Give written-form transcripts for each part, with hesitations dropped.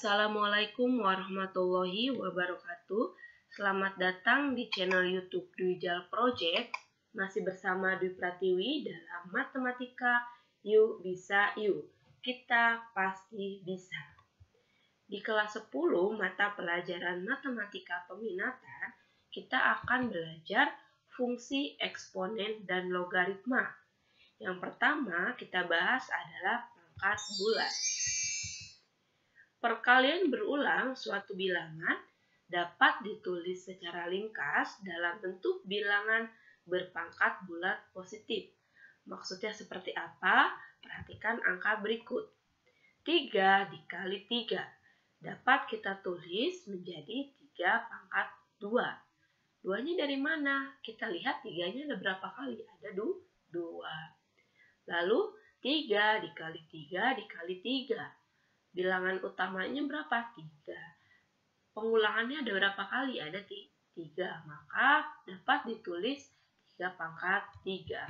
Assalamualaikum warahmatullahi wabarakatuh. Selamat datang di channel YouTube Dwi Jal Project. Masih bersama Dwi Pratiwi dalam Matematika Yuk Bisa Yuk. Kita pasti bisa. Di kelas 10 mata pelajaran Matematika Peminatan, kita akan belajar fungsi eksponen dan logaritma. Yang pertama kita bahas adalah pangkat bulat. Perkalian berulang suatu bilangan dapat ditulis secara ringkas dalam bentuk bilangan berpangkat bulat positif. Maksudnya seperti apa? Perhatikan angka berikut. 3 dikali 3 dapat kita tulis menjadi 3 pangkat 2. 2-nya dari mana? Kita lihat 3-nya ada berapa kali? Ada 2. Lalu 3 dikali 3 dikali 3. Bilangan utamanya berapa? 3. Pengulangannya ada berapa kali? Ada 3. Maka dapat ditulis 3 pangkat 3.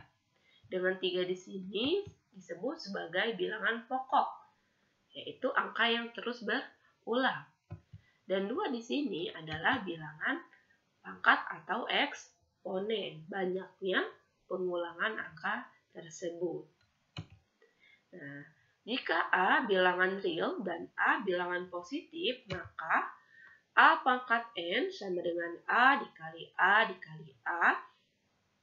Dengan 3 di sini disebut sebagai bilangan pokok, yaitu angka yang terus berulang. Dan 2 di sini adalah bilangan pangkat atau eksponen. Banyaknya pengulangan angka tersebut. Nah, jika A bilangan real dan A bilangan positif, maka A pangkat N sama dengan A dikali A dikali A,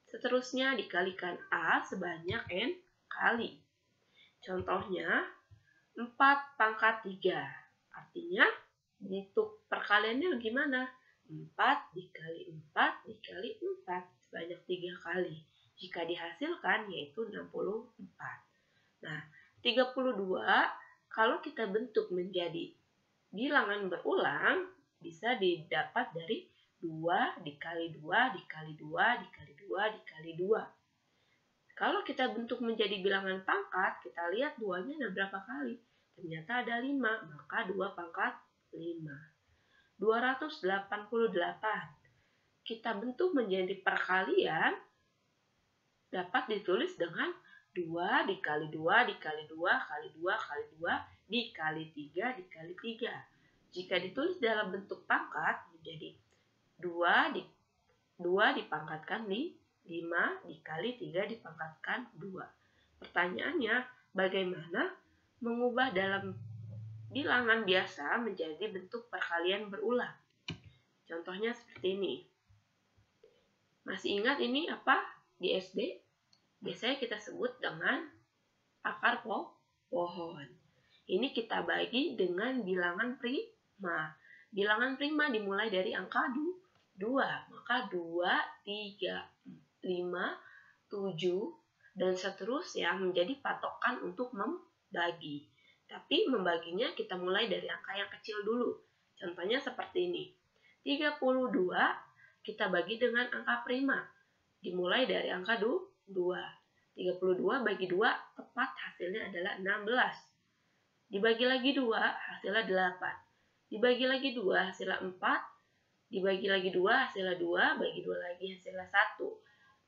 seterusnya dikalikan A sebanyak N kali. Contohnya, 4 pangkat 3. Artinya, bentuk perkaliannya gimana? 4 dikali 4 dikali 4, sebanyak 3 kali. Jika dihasilkan, yaitu 64. Nah, 32 kalau kita bentuk menjadi bilangan berulang bisa didapat dari 2 dikali 2 dikali 2 dikali 2 dikali 2. Kalau kita bentuk menjadi bilangan pangkat, kita lihat 2-nya ada berapa kali? Ternyata ada 5, maka 2 pangkat 5. 288 kita bentuk menjadi perkalian dapat ditulis dengan 2 dikali 2 dikali 2 kali 2 kali 2 dikali 3 dikali 3. Jika ditulis dalam bentuk pangkat menjadi 2 dipangkatkan 5 dikali 3 dipangkatkan 2. Pertanyaannya, bagaimana mengubah dalam bilangan biasa menjadi bentuk perkalian berulang? Contohnya seperti ini. Masih ingat ini apa di SD? Biasanya kita sebut dengan akar pohon. Ini kita bagi dengan bilangan prima. Bilangan prima dimulai dari angka 2. Maka 2, 3, 5, 7, dan seterusnya menjadi patokan untuk membagi. Tapi membaginya kita mulai dari angka yang kecil dulu. Contohnya seperti ini. 32 kita bagi dengan angka prima. Dimulai dari angka 2. 32 bagi 2 tepat hasilnya adalah 16. Dibagi lagi 2 hasilnya 8. Dibagi lagi 2 hasilnya 4. Dibagi lagi 2 hasilnya 2. Bagi 2 lagi hasilnya 1.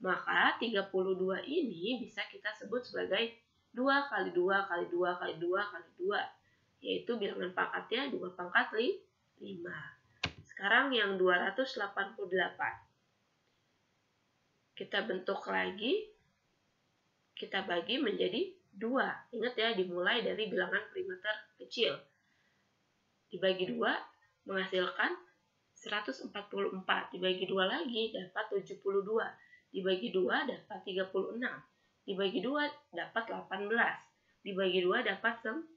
Maka 32 ini bisa kita sebut sebagai 2 kali 2 kali 2 kali 2 kali 2. Yaitu bilangan pangkatnya 2 pangkat 5. Sekarang yang 288. Kita bentuk lagi, kita bagi menjadi 2. Ingat ya, dimulai dari bilangan prima terkecil. Dibagi 2 menghasilkan 144. Dibagi 2 lagi dapat 72. Dibagi 2 dapat 36. Dibagi 2 dapat 18. Dibagi 2 dapat 9.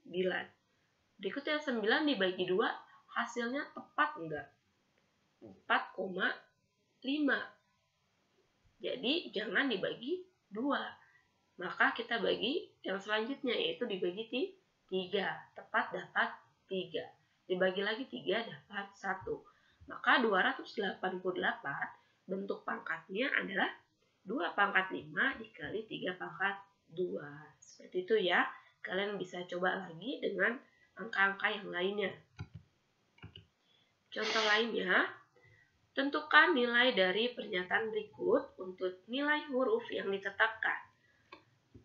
Berikutnya 9 dibagi 2 hasilnya tepat enggak? 4,5. Jadi jangan dibagi 2. Maka kita bagi yang selanjutnya, yaitu dibagi 3. Tepat dapat 3. Dibagi lagi 3 dapat 1. Maka 288 bentuk pangkatnya adalah 2 pangkat 5 dikali 3 pangkat 2. Seperti itu ya. Kalian bisa coba lagi dengan angka-angka yang lainnya. Contoh lainnya, tentukan nilai dari pernyataan berikut untuk nilai huruf yang ditetapkan.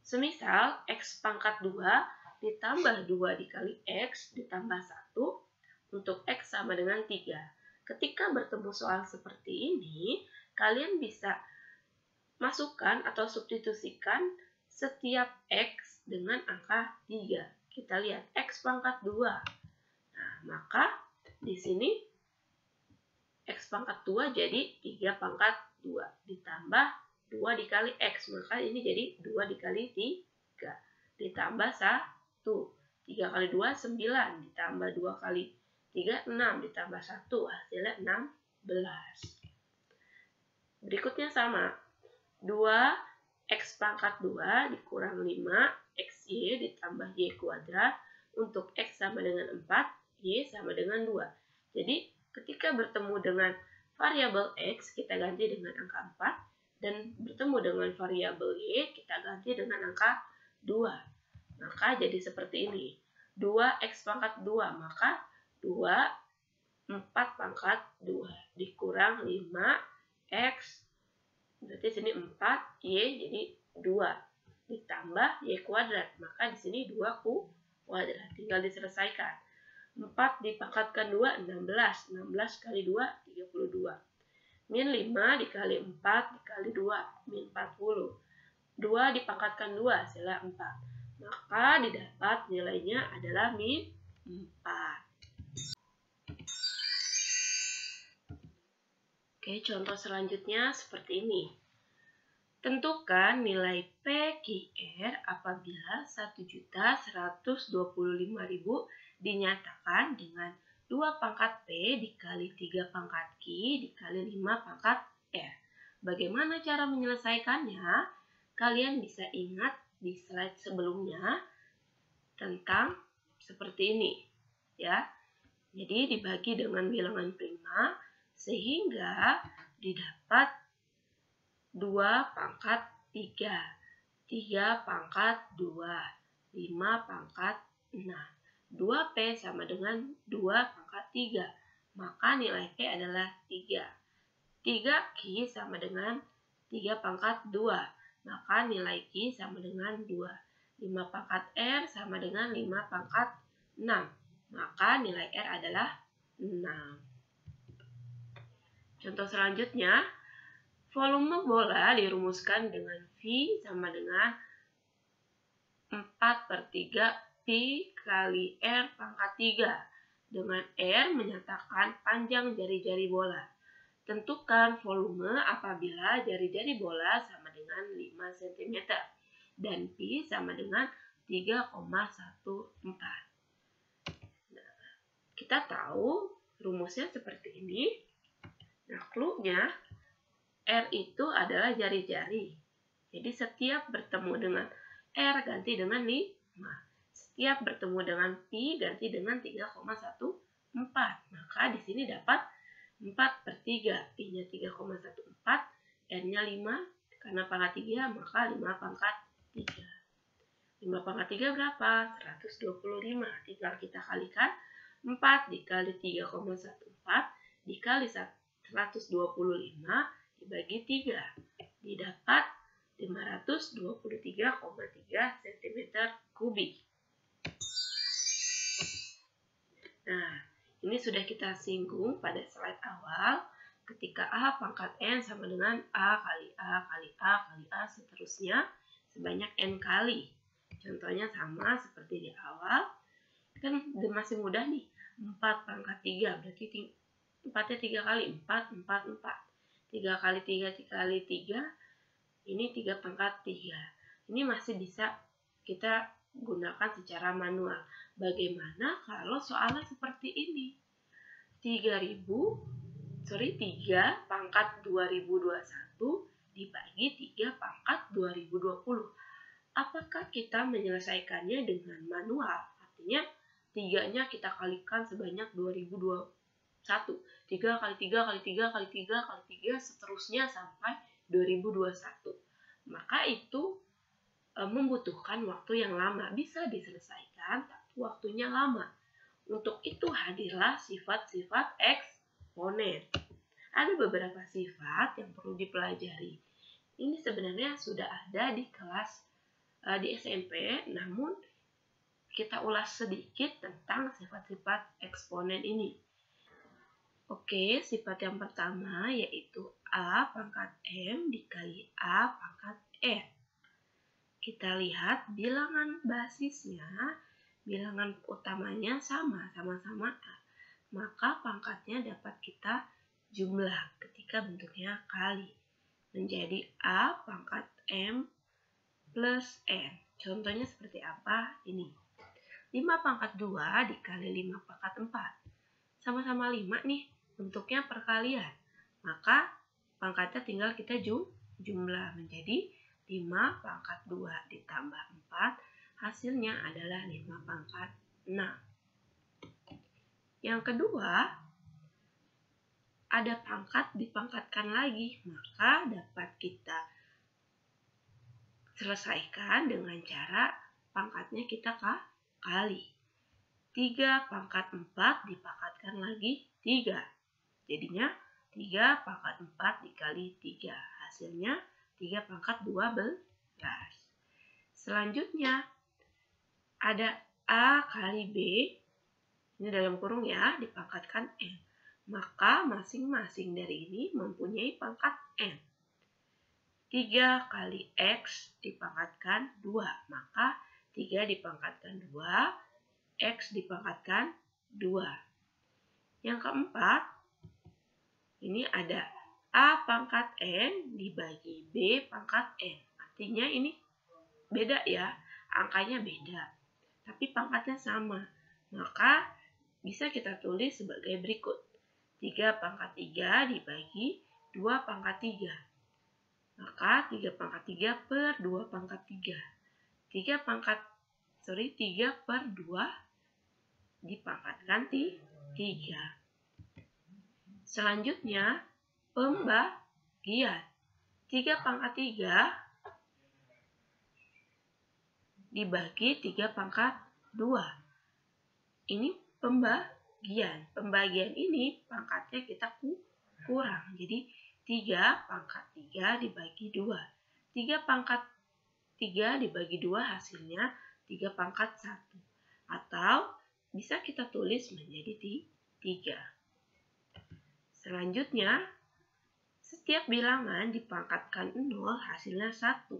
Semisal, X pangkat 2 ditambah 2 dikali X ditambah 1 untuk X sama dengan 3. Ketika bertemu soal seperti ini, kalian bisa masukkan atau substitusikan setiap X dengan angka 3. Kita lihat X pangkat 2. Nah, maka di sini X pangkat 2 jadi 3 pangkat 2. Ditambah 2 dikali X. Maka ini jadi 2 dikali 3. Ditambah 1. 3 kali 2, 9. Ditambah 2 kali 3, 6. Ditambah 1. Hasilnya 16. Berikutnya sama. 2x pangkat 2 dikurang 5xy ditambah y kuadrat. Untuk x sama dengan 4, y sama dengan 2. Jadi ketika bertemu dengan variabel x, kita ganti dengan angka 4. Dan bertemu dengan variabel y, kita ganti dengan angka 2. Maka jadi seperti ini. 2x pangkat 2, maka 4 pangkat 2 dikurang 5x. Berarti sini 4, y jadi 2. Ditambah y kuadrat. Maka di sini 2 kuadrat. Tinggal diselesaikan. 4 dipangkatkan 2, 16. 16 kali 2, 32. Min 5 dikali 4 dikali 2, min 40. 2 dipangkatkan 2, hasilnya 4. Maka didapat nilainya adalah min 4. Oke, contoh selanjutnya seperti ini. Tentukan nilai PQR apabila 1.125.000 dinyatakan dengan 2 pangkat P dikali 3 pangkat Q dikali 5 pangkat R. Bagaimana cara menyelesaikannya? Kalian bisa ingat di slide sebelumnya tentang seperti ini, ya. Jadi dibagi dengan bilangan prima sehingga didapat 2 pangkat 3, 3 pangkat 2, 5 pangkat 6. 2P sama dengan 2 pangkat 3, maka nilai P adalah 3. 3Q sama dengan 3 pangkat 2, maka nilai Q sama dengan 2. 5 pangkat R sama dengan 5 pangkat 6, maka nilai R adalah 6. Contoh selanjutnya, volume bola dirumuskan dengan V sama dengan 4/3 pi kali R pangkat 3. Dengan R menyatakan panjang jari-jari bola. Tentukan volume apabila jari-jari bola sama dengan 5 cm dan pi sama dengan 3,14. Nah, kita tahu rumusnya seperti ini. Nah, clue-nya R itu adalah jari-jari. Jadi setiap bertemu dengan R ganti dengan 5. Setiap bertemu dengan pi ganti dengan 3,14. Maka di sini dapat 4/3. Pi-nya 3,14, R-nya 5. Karena pangkat 3, maka 5 pangkat 3. 5 pangkat 3 berapa? 125. Tinggal kita kalikan. 4 dikali 3,14 dikali 125 dibagi 3. Didapat 523,3 cm3. Nah, ini sudah kita singgung pada slide awal. Ketika A pangkat N sama dengan A kali A kali A kali A seterusnya sebanyak N kali. Contohnya sama seperti di awal. Kan masih mudah nih. 4 pangkat 3 berarti 4-nya 3 kali. 4, 4, 4. 3 kali 3 kali 3. Ini 3 pangkat 3. Ini masih bisa kita gunakan secara manual. Bagaimana kalau soalnya seperti ini? 3 pangkat 2021 dibagi 3 pangkat 2020. Apakah kita menyelesaikannya dengan manual? Artinya 3-nya kita kalikan sebanyak 2021. 3 kali 3 kali 3 kali 3 kali 3 seterusnya sampai 2021. Maka itu membutuhkan waktu yang lama. Bisa diselesaikan, tapi waktunya lama. Untuk itu hadirlah sifat-sifat eksponen. Ada beberapa sifat yang perlu dipelajari. Ini sebenarnya sudah ada di kelas di SMP, namun kita ulas sedikit tentang sifat-sifat eksponen ini. Oke, sifat yang pertama yaitu A pangkat M dikali A pangkat N. Kita lihat bilangan basisnya, bilangan utamanya sama-sama A. Maka pangkatnya dapat kita jumlah ketika bentuknya kali. Menjadi A pangkat M plus N. Contohnya seperti apa? Ini. 5 pangkat 2 dikali 5 pangkat 4. Sama-sama 5 nih, bentuknya perkalian. Maka pangkatnya tinggal kita jumlah menjadi 5 pangkat 2 ditambah 4, hasilnya adalah 5 pangkat 6. Yang kedua, ada pangkat dipangkatkan lagi, maka dapat kita selesaikan dengan cara pangkatnya kita kali. 3 pangkat 4 dipangkatkan lagi 3. Jadinya 3 pangkat 4 dikali 3. Hasilnya 3 pangkat 12. Selanjutnya ada A kali B, ini dalam kurung ya, dipangkatkan N. Maka masing-masing dari ini mempunyai pangkat N. 3 kali X dipangkatkan 2, maka 3 dipangkatkan 2, X dipangkatkan 2. Yang keempat, ini ada A pangkat N dibagi B pangkat N. Artinya ini beda ya, angkanya beda. Tapi pangkatnya sama. Maka bisa kita tulis sebagai berikut. 3 pangkat 3 dibagi 2 pangkat 3. Maka 3 pangkat 3 per 2 pangkat 3. 3 per 2 dipangkatkan 3. Selanjutnya, pembagian. 3 pangkat 3 dibagi 3 pangkat 2. Ini pembagian. Pembagian ini pangkatnya kita kurang. Jadi 3 pangkat 3 dibagi 2. 3 pangkat 3 dibagi 2 hasilnya 3 pangkat 1. Atau bisa kita tulis menjadi 3. Selanjutnya, setiap bilangan dipangkatkan 0 hasilnya 1.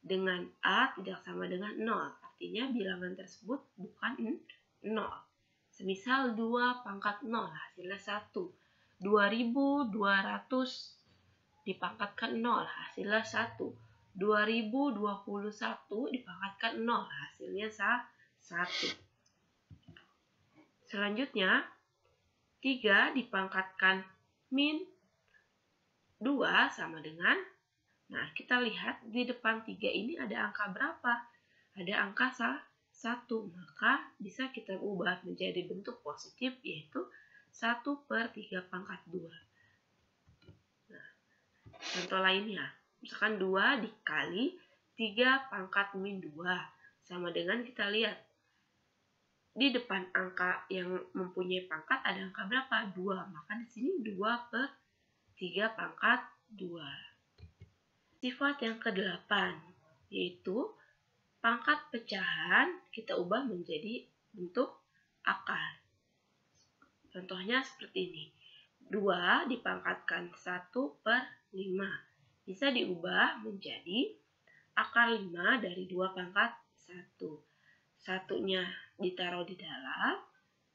Dengan A tidak sama dengan 0. Artinya bilangan tersebut bukan 0. Semisal 2 pangkat 0 hasilnya 1. 2200 dipangkatkan 0 hasilnya 1. 2021 dipangkatkan 0 hasilnya 1. Selanjutnya 3 dipangkatkan min 2 sama dengan, nah kita lihat di depan 3 ini ada angka berapa? Ada angka 1, maka bisa kita ubah menjadi bentuk positif yaitu 1 per 3 pangkat 2. Nah, contoh lainnya, misalkan 2 dikali 3 pangkat min 2 sama dengan kita lihat di depan angka yang mempunyai pangkat ada angka berapa? 2. Maka di sini 2 per 3 pangkat 2. Sifat yang ke-8 yaitu pangkat pecahan kita ubah menjadi bentuk akar. Contohnya seperti ini. 2 dipangkatkan 1 per 5. Bisa diubah menjadi akar 5 dari 2 pangkat 1. Satunya ditaruh di dalam,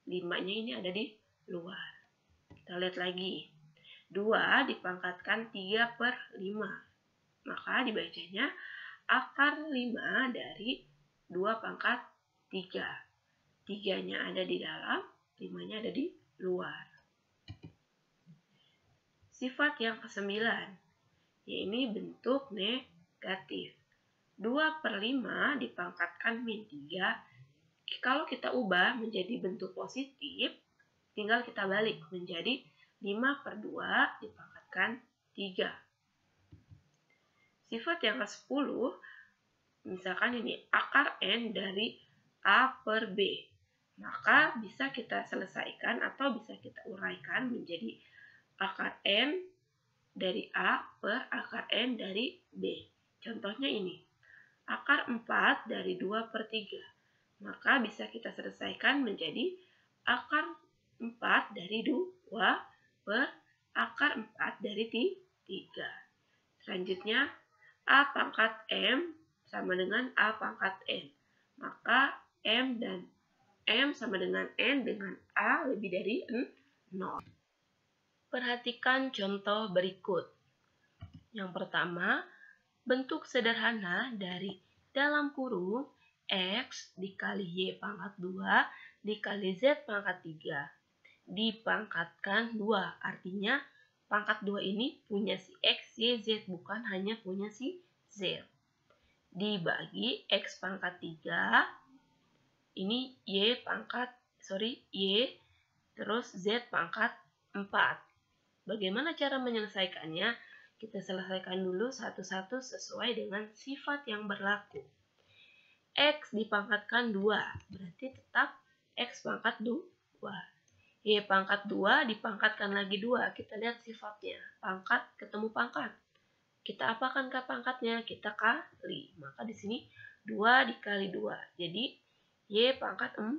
5-nya ini ada di luar. Kita lihat lagi. 2 dipangkatkan 3 per 5. Maka dibacanya akar 5 dari 2 pangkat 3. 3-nya ada di dalam, 5-nya ada di luar. Sifat yang ke-9, yaitu bentuk negatif. 2 per 5 dipangkatkan min 3. Kalau kita ubah menjadi bentuk positif, tinggal kita balik menjadi 5 per 2 dipangkatkan 3. Sifat yang ke-10, misalkan ini akar N dari A per B. Maka bisa kita selesaikan atau bisa kita uraikan menjadi akar N dari A per akar N dari B. Contohnya ini. Akar 4 dari 2 per 3. Maka bisa kita selesaikan menjadi akar 4 dari 2 per akar 4 dari 3. Selanjutnya, A pangkat M sama dengan A pangkat N. Maka M dan M sama dengan N dengan A lebih dari 0. Perhatikan contoh berikut. Yang pertama, bentuk sederhana dari dalam kurung X dikali Y pangkat 2 dikali Z pangkat 3. Dipangkatkan 2, artinya pangkat 2 ini punya si X, Y, Z, bukan hanya punya si Z. Dibagi X pangkat 3, ini Y, terus Z pangkat 4. Bagaimana cara menyelesaikannya? Kita selesaikan dulu satu-satu sesuai dengan sifat yang berlaku. X dipangkatkan 2, berarti tetap X pangkat 2. Y pangkat 2 dipangkatkan lagi 2, kita lihat sifatnya. Pangkat ketemu pangkat. Kita apakan ke pangkatnya? Kita kali. Maka di sini 2 dikali 2. Jadi Y pangkat 4.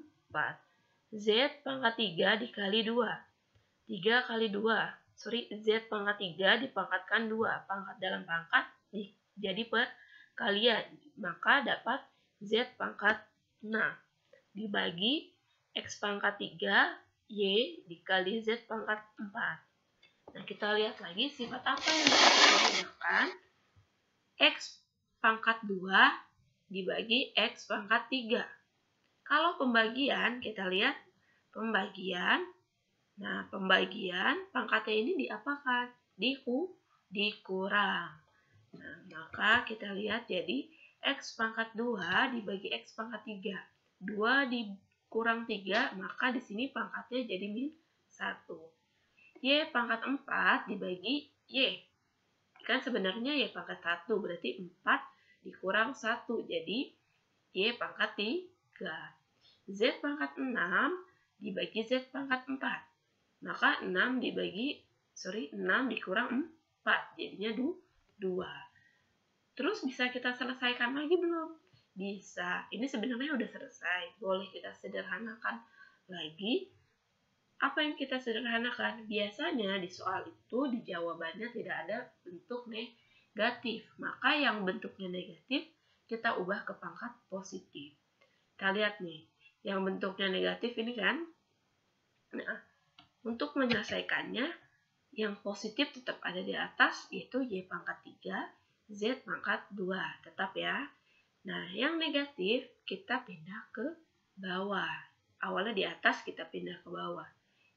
Z pangkat 3 dikali 2. 3 kali 2. Z pangkat 3 dipangkatkan 2. Pangkat dalam pangkat jadi perkalian. Maka dapat Z pangkat 6. Dibagi X pangkat 3, Y dikali Z pangkat 4. Nah, kita lihat lagi sifat apa yang bisa kita gunakan. X pangkat 2 dibagi X pangkat 3. Kalau pembagian, kita lihat pembagian. Nah, pembagian pangkatnya ini diapakan? Dikurang. Nah, maka kita lihat jadi X pangkat 2 dibagi X pangkat 3. 2 dikurang 3, maka di sini pangkatnya jadi min 1. Y pangkat 4 dibagi Y. Kan sebenarnya Y pangkat 1, berarti 4 dikurang 1, jadi Y pangkat 3. Z pangkat 6 dibagi Z pangkat 4. Maka 6 dikurang 4, jadinya 2. Terus bisa kita selesaikan lagi belum? Bisa. Ini sebenarnya udah selesai. Boleh kita sederhanakan lagi. Apa yang kita sederhanakan? Biasanya di soal itu di jawabannya tidak ada bentuk negatif. Maka yang bentuknya negatif kita ubah ke pangkat positif. Kita lihat nih, yang bentuknya negatif ini kan. Nah, untuk menyelesaikannya, yang positif tetap ada di atas, yaitu Y pangkat 3, Z pangkat 2. Tetap ya. Nah, yang negatif kita pindah ke bawah. Awalnya di atas, kita pindah ke bawah.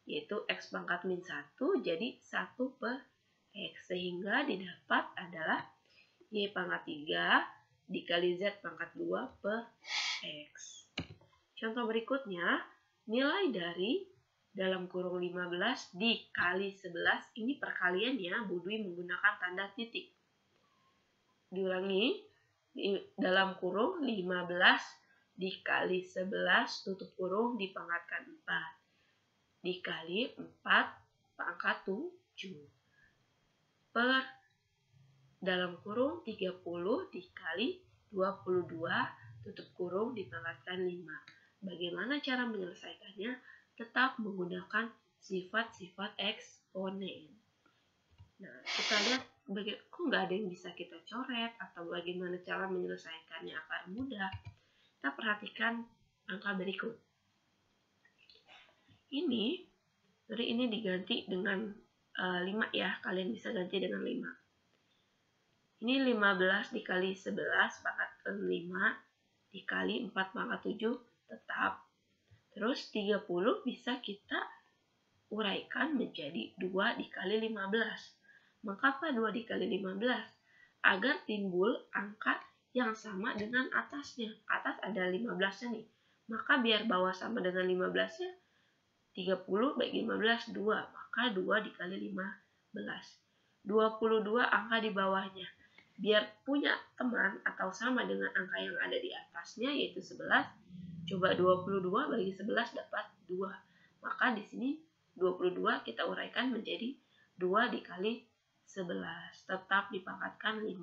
Yaitu X pangkat min 1, jadi 1 per X. Sehingga didapat adalah Y pangkat 3 dikali Z pangkat 2 per X. Contoh berikutnya, nilai dari dalam kurung 15 dikali 11, ini perkaliannya Bu Dwi menggunakan tanda titik. Diulangi, dalam kurung 15 dikali 11 tutup kurung dipangkatkan 4 dikali 4 pangkat 7 per dalam kurung 30 dikali 22 tutup kurung dipangkatkan 5. Bagaimana cara menyelesaikannya? Tetap menggunakan sifat-sifat eksponen. Nah, kita lihat kok nggak ada yang bisa kita coret atau bagaimana cara menyelesaikannya agar mudah. Kita perhatikan angka berikut. Ini diganti dengan 5 ya, kalian bisa ganti dengan 5. Ini 15 dikali 11 pangkat 5 dikali 4 pangkat 7 tetap. Terus 30 bisa kita uraikan menjadi 2 dikali 15. Maka apa 2 dikali 15? Agar timbul angka yang sama dengan atasnya. Atas ada 15-nya nih. Maka biar bawah sama dengan 15-nya, 30 bagi 15, 2. Maka 2 dikali 15. 22 angka di bawahnya. Biar punya teman atau sama dengan angka yang ada di atasnya, yaitu 11. Coba 22 bagi 11 dapat 2. Maka di sini 22 kita uraikan menjadi 2 dikali 11. Tetap dipangkatkan 5.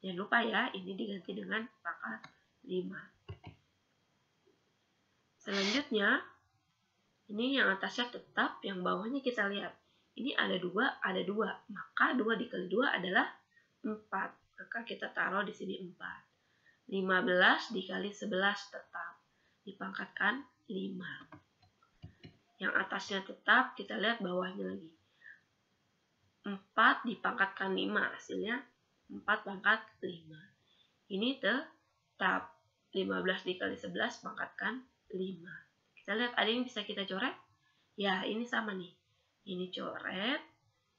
Jangan lupa ya, ini diganti dengan pangkat 5. Selanjutnya, ini yang atasnya tetap, yang bawahnya kita lihat. Ini ada 2, maka 2 dikali 2 adalah 4. Maka kita taruh di sini 4. 15 dikali 11 tetap. Dipangkatkan 5. Yang atasnya tetap, kita lihat bawahnya lagi. 4 dipangkatkan 5, hasilnya 4 pangkat 5. Ini tetap. 15 dikali 11 pangkatkan 5. Kita lihat ada yang bisa kita coret? Ya, ini sama nih. Ini coret,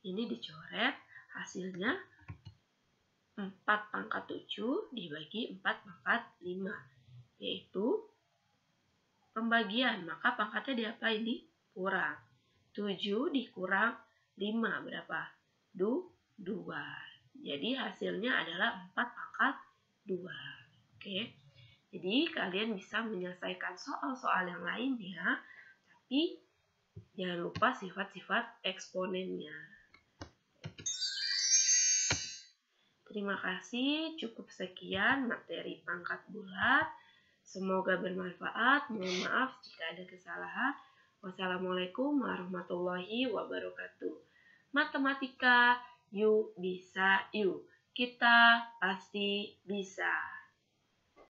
ini dicoret, hasilnya 4 pangkat 7 dibagi 4 pangkat 5. Yaitu pembagian, maka pangkatnya diapain? Dikurang. 7 dikurang 5 berapa? 2. Jadi hasilnya adalah 4 pangkat 2. Oke. Jadi kalian bisa menyelesaikan soal-soal yang lainnya, tapi jangan lupa sifat-sifat eksponennya. Terima kasih, cukup sekian materi pangkat bulat. Semoga bermanfaat. Mohon maaf jika ada kesalahan. Wassalamualaikum warahmatullahi wabarakatuh. Matematika, yuk bisa yuk. Kita pasti bisa.